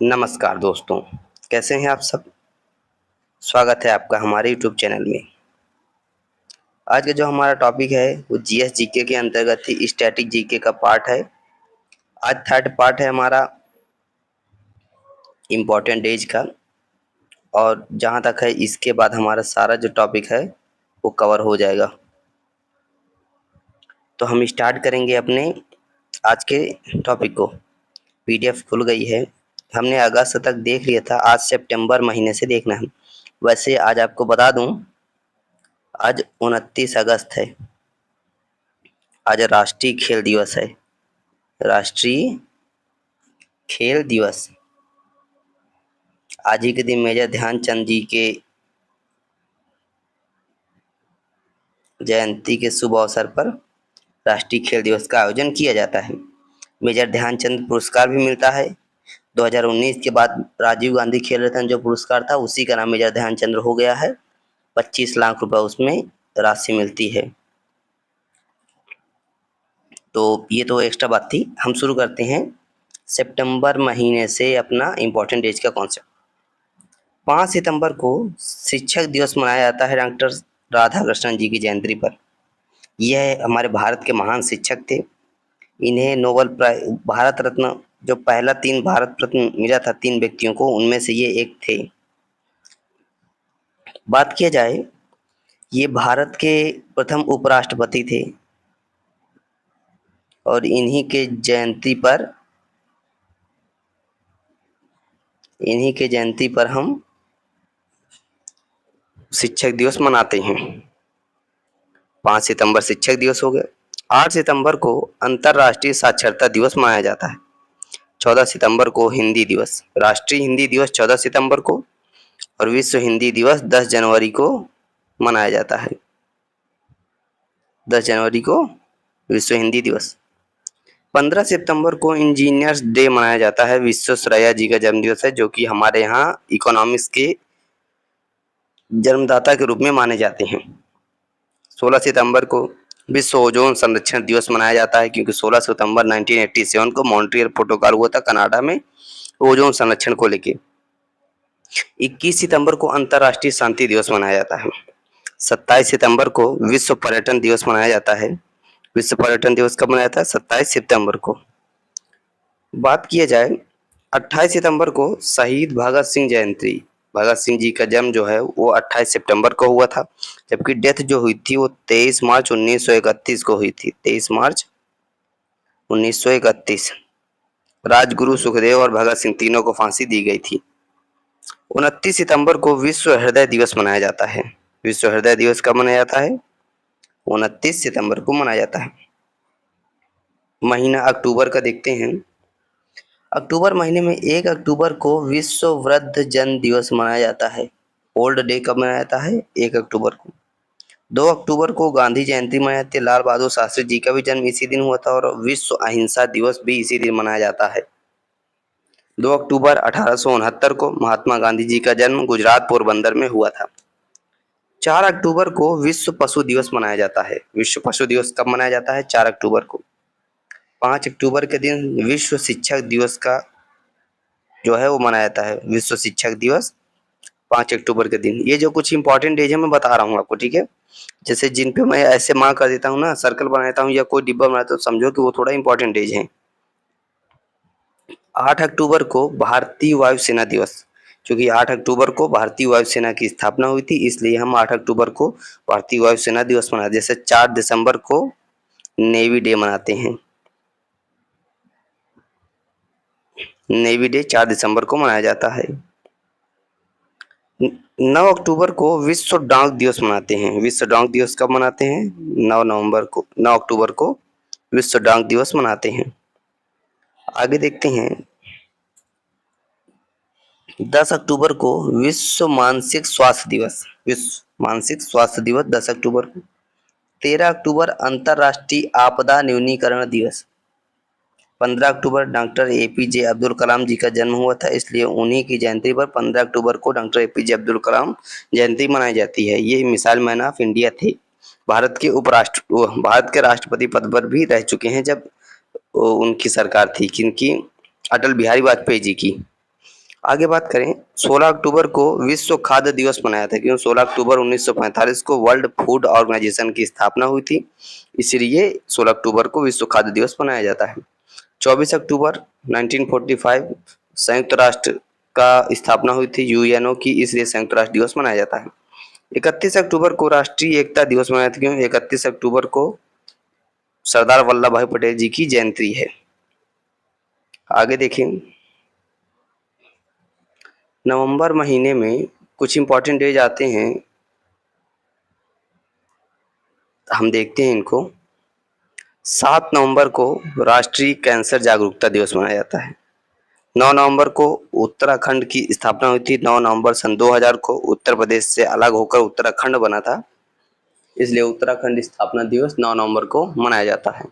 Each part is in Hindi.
नमस्कार दोस्तों, कैसे हैं आप सब? स्वागत है आपका हमारे यूट्यूब चैनल में। आज का जो हमारा टॉपिक है वो जीएस जीके के अंतर्गत ही स्टैटिक जीके का पार्ट है। आज थर्ड पार्ट है हमारा इम्पोर्टेंट डेज का, और जहाँ तक है इसके बाद हमारा सारा जो टॉपिक है वो कवर हो जाएगा। तो हम स्टार्ट करेंगे अपने आज के टॉपिक को। पीडीएफ खुल गई है। हमने अगस्त तक देख लिया था, आज सितंबर महीने से देखना है। वैसे आज आपको बता दूं, आज 29 अगस्त है। आज राष्ट्रीय खेल दिवस है। राष्ट्रीय खेल दिवस। आज ही के दिन मेजर ध्यानचंद जी के जयंती के शुभ अवसर पर राष्ट्रीय खेल दिवस का आयोजन किया जाता है। मेजर ध्यानचंद पुरस्कार भी मिलता है। 2019 के बाद राजीव गांधी खेल रत्न जो पुरस्कार था उसी का नाम मेजर ध्यानचंद हो गया है। 25 लाख रुपए उसमें राशि मिलती है। तो ये तो एक्स्ट्रा बात थी। हम शुरू करते हैं सितंबर महीने से अपना इम्पोर्टेंट डेज का कॉन्सेप्ट। 5 सितंबर को शिक्षक दिवस मनाया जाता है डॉक्टर राधाकृष्णन जी की जयंती पर। यह हमारे भारत के महान शिक्षक थे। इन्हें नोबेल प्राइज, भारत रत्न, जो पहला 3 भारत रत्न मिला था 3 व्यक्तियों को, उनमें से ये एक थे। बात किया जाए, ये भारत के प्रथम उपराष्ट्रपति थे और इन्हीं के जयंती पर हम शिक्षक दिवस मनाते हैं। 5 सितंबर शिक्षक दिवस हो गया। 8 सितंबर को अंतर्राष्ट्रीय साक्षरता दिवस मनाया जाता है। 14 सितंबर को हिंदी दिवस, राष्ट्रीय हिंदी दिवस 14 सितंबर को, और विश्व हिंदी दिवस 10 जनवरी को मनाया जाता है। 10 जनवरी को विश्व हिंदी दिवस। 15 सितंबर को इंजीनियर्स डे मनाया जाता है। विश्वेश्वरैया जी का जन्मदिवस है, जो कि हमारे यहाँ इकोनॉमिक्स के जन्मदाता के रूप में माने जाते हैं। 16 सितंबर को विश्व ओजोन संरक्षण दिवस मनाया जाता है, क्योंकि 16 सितंबर 1987 को मॉन्ट्रियल प्रोटोकॉल हुआ था कनाडा में ओजोन संरक्षण को लेकर। 21 सितंबर को अंतर्राष्ट्रीय शांति दिवस मनाया जाता है। 27 सितंबर को विश्व पर्यटन दिवस मनाया जाता है। विश्व पर्यटन दिवस कब मनाया जाता है? 27 सितंबर को। बात किया जाए, 28 सितंबर को शहीद भगत सिंह जयंती। भगत सिंह जी का जन्म जो है वो 28 सितंबर को हुआ था, जबकि डेथ जो हुई थी वो 23 मार्च 1931 को हुई थी। 23 मार्च 1931 राजगुरु सुखदेव और भगत सिंह तीनों को फांसी दी गई थी। 29 सितंबर को विश्व हृदय दिवस मनाया जाता है। विश्व हृदय दिवस कब मनाया जाता है? 29 सितंबर को मनाया जाता है। महीना अक्टूबर का देखते हैं। अक्टूबर महीने में 1 अक्टूबर को विश्व वृद्ध जन दिवस मनाया जाता है। ओल्ड डे कब मनाया जाता है? 1 अक्टूबर को। 2 अक्टूबर को गांधी जयंती मनाई जाती है। लाल बहादुर शास्त्री जी का भी जन्म इसी दिन हुआ था, और विश्व अहिंसा दिवस भी इसी दिन मनाया जाता है। 2 अक्टूबर 1869 को महात्मा गांधी जी का जन्म गुजरात पोरबंदर में हुआ था। 4 अक्टूबर को विश्व पशु दिवस मनाया जाता है। विश्व पशु दिवस कब मनाया जाता है? 4 अक्टूबर को। 5 अक्टूबर के दिन विश्व शिक्षक दिवस का जो है वो मनाया जाता है। विश्व शिक्षक दिवस 5 अक्टूबर के दिन। ये जो कुछ इंपॉर्टेंट डेज है मैं बता रहा हूँ आपको, ठीक है? जैसे जिन पे मैं ऐसे मार्क कर देता हूँ ना, सर्कल बना देता हूँ या कोई डिब्बा बनाता हूँ, समझो कि वो थोड़ा इंपॉर्टेंट डेज है। 8 अक्टूबर को भारतीय वायुसेना दिवस, क्योंकि 8 अक्टूबर को भारतीय वायुसेना की स्थापना हुई थी, इसलिए हम 8 अक्टूबर को भारतीय वायुसेना दिवस मनाते हैं। जैसे 4 दिसंबर को नेवी डे मनाते हैं। नेवी डे 4 दिसंबर को मनाया जाता है। 9 अक्टूबर को विश्व डाक दिवस मनाते हैं। विश्व डाक दिवस कब मनाते हैं? 9 अक्टूबर को विश्व डाक दिवस मनाते हैं। आगे देखते हैं, 10 अक्टूबर को विश्व मानसिक स्वास्थ्य दिवस। विश्व मानसिक स्वास्थ्य दिवस 10 अक्टूबर को। 13 अक्टूबर अंतर्राष्ट्रीय आपदा न्यूनीकरण दिवस। 15 अक्टूबर डॉक्टर एपीजे अब्दुल कलाम जी का जन्म हुआ था, इसलिए उन्हीं की जयंती पर 15 अक्टूबर को डॉक्टर एपीजे अब्दुल कलाम जयंती मनाई जाती है। ये मिसाइल मैन ऑफ इंडिया थे। भारत के राष्ट्रपति पद पर भी रह चुके हैं जब उनकी सरकार थी, किनकी? अटल बिहारी वाजपेयी जी की। आगे बात करें, 16 अक्टूबर को विश्व खाद्य दिवस मनाया था, क्योंकि 16 अक्टूबर 1945 को वर्ल्ड फूड ऑर्गेनाइजेशन की स्थापना हुई थी, इसलिए 16 अक्टूबर को विश्व खाद्य दिवस मनाया जाता है। 24 अक्टूबर 1945 संयुक्त राष्ट्र का स्थापना हुई थी यूएनओ की, इसलिए संयुक्त राष्ट्र दिवस मनाया जाता है। 31 अक्टूबर को राष्ट्रीय एकता दिवस मनाया था, क्यों? 31 अक्टूबर को सरदार वल्लभ भाई पटेल जी की जयंती है। आगे देखें, नवंबर महीने में कुछ इंपॉर्टेंट डेज आते हैं, हम देखते हैं इनको। 7 नवंबर को राष्ट्रीय कैंसर जागरूकता दिवस मनाया जाता है। 9 नवंबर को उत्तराखंड की स्थापना हुई थी। 9 नवंबर सन 2000 को उत्तर प्रदेश से अलग होकर उत्तराखंड बना था, इसलिए उत्तराखंड स्थापना दिवस 9 नवंबर को मनाया जाता है।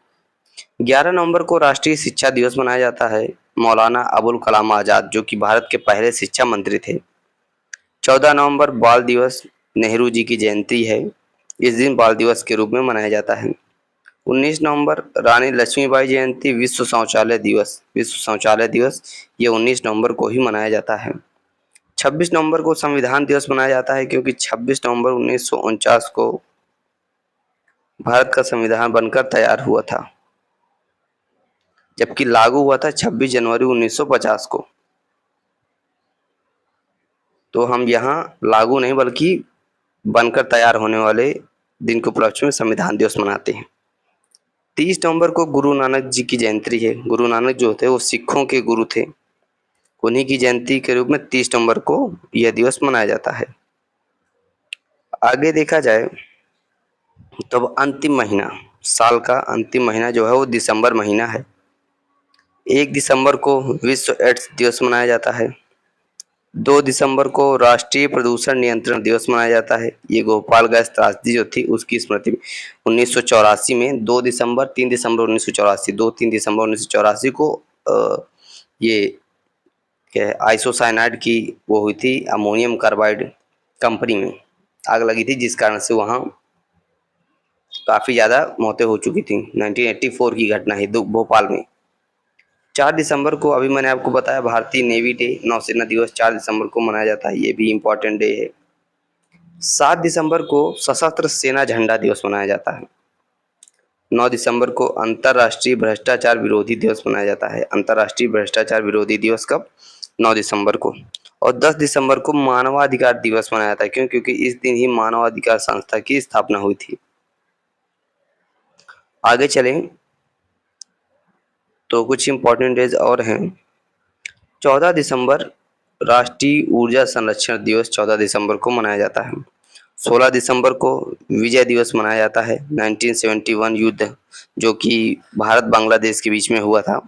11 नवंबर को राष्ट्रीय शिक्षा दिवस मनाया जाता है। मौलाना अबुल कलाम आजाद, जो कि भारत के पहले शिक्षा मंत्री थे। 14 नवंबर बाल दिवस, नेहरू जी की जयंती है, इस दिन बाल दिवस के रूप में मनाया जाता है। 19 नवंबर रानी लक्ष्मीबाई जयंती, विश्व शौचालय दिवस। विश्व शौचालय दिवस ये 19 नवंबर को ही मनाया जाता है। 26 नवंबर को संविधान दिवस मनाया जाता है, क्योंकि 26 नवंबर 1949 को भारत का संविधान बनकर तैयार हुआ था, जबकि लागू हुआ था 26 जनवरी 1950 को। तो हम यहाँ लागू नहीं बल्कि बनकर तैयार होने वाले दिन के उपलक्ष्य में संविधान दिवस मनाते हैं। 30 नवंबर को गुरु नानक जी की जयंती है। गुरु नानक जो थे वो सिखों के गुरु थे, उन्हीं की जयंती के रूप में 30 नवंबर को यह दिवस मनाया जाता है। आगे देखा जाए तो अब अंतिम महीना, साल का अंतिम महीना जो है वो दिसंबर महीना है। 1 दिसंबर को विश्व एड्स दिवस मनाया जाता है। 2 दिसंबर को राष्ट्रीय प्रदूषण नियंत्रण दिवस मनाया जाता है। ये गोपाल गैस त्रासदी जो थी उसकी स्मृति में 1984 में 2 दिसंबर 3 दिसंबर 1984 2-3 दिसंबर 1984 को ये क्या है आइसोसाइनाइड की वो हुई थी, अमोनियम कार्बाइड कंपनी में आग लगी थी, जिस कारण से वहाँ काफ़ी ज़्यादा मौतें हो चुकी थी। 1984 की घटना है भोपाल में। 4 दिसंबर को अभी मैंने आपको बताया भारतीय नेवी डे, नौसेना दिवस 4 दिसंबर को मनाया जाता है, ये भी इम्पोर्टेंट डे है। 7 दिसंबर को सशस्त्र सेना झंडा दिवस मनाया जाता है। 9 दिसंबर को अंतर्राष्ट्रीय भ्रष्टाचार विरोधी दिवस मनाया जाता है। अंतर्राष्ट्रीय भ्रष्टाचार विरोधी दिवस कब? 9 दिसंबर को। और 10 दिसंबर को मानवाधिकार दिवस मनाया जाता है, क्यों? क्योंकि इस दिन ही मानवाधिकार संस्था की स्थापना हुई थी। आगे चलें तो कुछ इंपॉर्टेंट डेज और हैं। 14 दिसंबर राष्ट्रीय ऊर्जा संरक्षण दिवस 14 दिसंबर को मनाया जाता है। 16 दिसंबर को विजय दिवस मनाया जाता है। 1971 युद्ध जो कि भारत बांग्लादेश के बीच में हुआ था,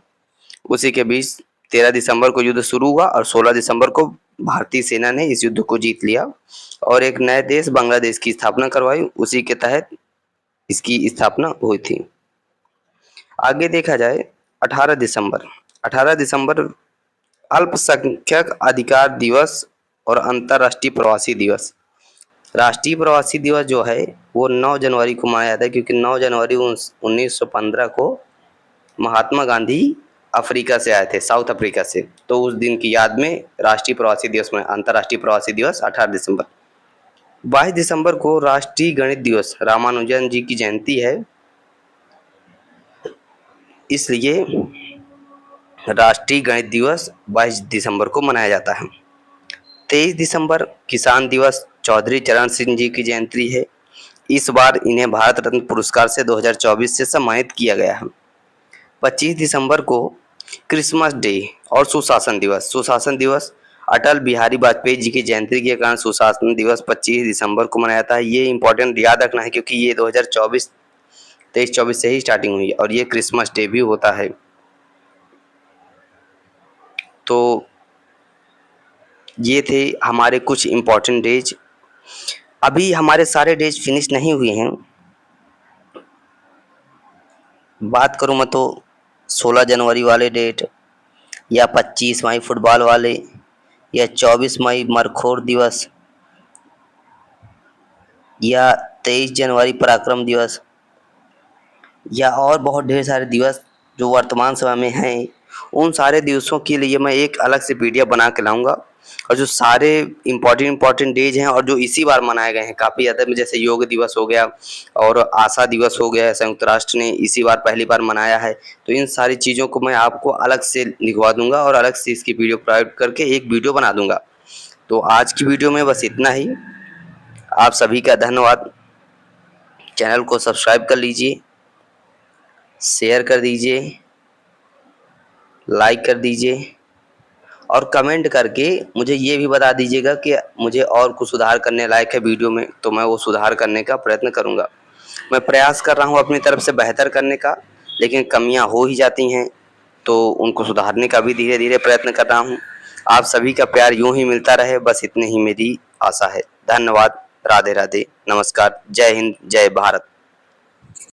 उसी के बीच 13 दिसंबर को युद्ध शुरू हुआ और 16 दिसंबर को भारतीय सेना ने इस युद्ध को जीत लिया और एक नए देश बांग्लादेश की स्थापना करवाई, उसी के तहत इसकी स्थापना हुई थी। आगे देखा जाए 18 दिसंबर 18 दिसंबर अल्पसंख्यक अधिकार दिवस और अंतर्राष्ट्रीय प्रवासी दिवस। राष्ट्रीय प्रवासी दिवस जो है वो 9 जनवरी को मनाया जाता है, क्योंकि 9 जनवरी 1915 को महात्मा गांधी अफ्रीका से आए थे, साउथ अफ्रीका से, तो उस दिन की याद में राष्ट्रीय प्रवासी दिवस में अंतर्राष्ट्रीय प्रवासी दिवस 18 दिसंबर। 22 दिसंबर को राष्ट्रीय गणित दिवस, रामानुजन जी की जयंती है, इसलिए राष्ट्रीय गणित दिवस 22 दिसंबर को मनाया जाता है। 23 दिसंबर किसान दिवस, चौधरी चरण सिंह जी की जयंती है, इस बार इन्हें भारत रत्न पुरस्कार से 2024 से सम्मानित किया गया है। 25 दिसंबर को क्रिसमस डे और सुशासन दिवस। सुशासन दिवस अटल बिहारी वाजपेयी जी की जयंती के कारण सुशासन दिवस 25 दिसंबर को मनाया जाता है। ये इंपॉर्टेंट याद रखना है, क्योंकि ये 2024 23-24 से ही स्टार्टिंग हुई है और ये क्रिसमस डे भी होता है। तो ये थे हमारे कुछ इंपॉर्टेंट डेज। अभी हमारे सारे डेज फिनिश नहीं हुए हैं। बात करूँ मैं तो 16 जनवरी वाले डेट, या 25 मई फुटबॉल वाले, या 24 मई मरखोर दिवस, या 23 जनवरी पराक्रम दिवस, या और बहुत ढेर सारे दिवस जो वर्तमान समय में हैं, उन सारे दिवसों के लिए मैं एक अलग से पीडीएफ बना के लाऊँगा और जो सारे इम्पोर्टेंट डेज हैं और जो इसी बार मनाए गए हैं काफ़ी ज़्यादा, जैसे योग दिवस हो गया और आशा दिवस हो गया, संयुक्त राष्ट्र ने इसी बार पहली बार मनाया है। तो इन सारी चीज़ों को मैं आपको अलग से लिखवा दूँगा और अलग से इसकी वीडियो प्रोवाइड करके एक वीडियो बना दूँगा। तो आज की वीडियो में बस इतना ही। आप सभी का धन्यवाद। चैनल को सब्सक्राइब कर लीजिए, शेयर कर दीजिए, लाइक कर दीजिए और कमेंट करके मुझे ये भी बता दीजिएगा कि मुझे और कुछ सुधार करने लायक है वीडियो में, तो मैं वो सुधार करने का प्रयत्न करूँगा। मैं प्रयास कर रहा हूँ अपनी तरफ से बेहतर करने का, लेकिन कमियाँ हो ही जाती हैं, तो उनको सुधारने का भी धीरे-धीरे प्रयत्न कर रहा हूँ। आप सभी का प्यार यूँ ही मिलता रहे, बस इतनी ही मेरी आशा है। धन्यवाद। राधे-राधे। नमस्कार। जय हिंद, जय भारत।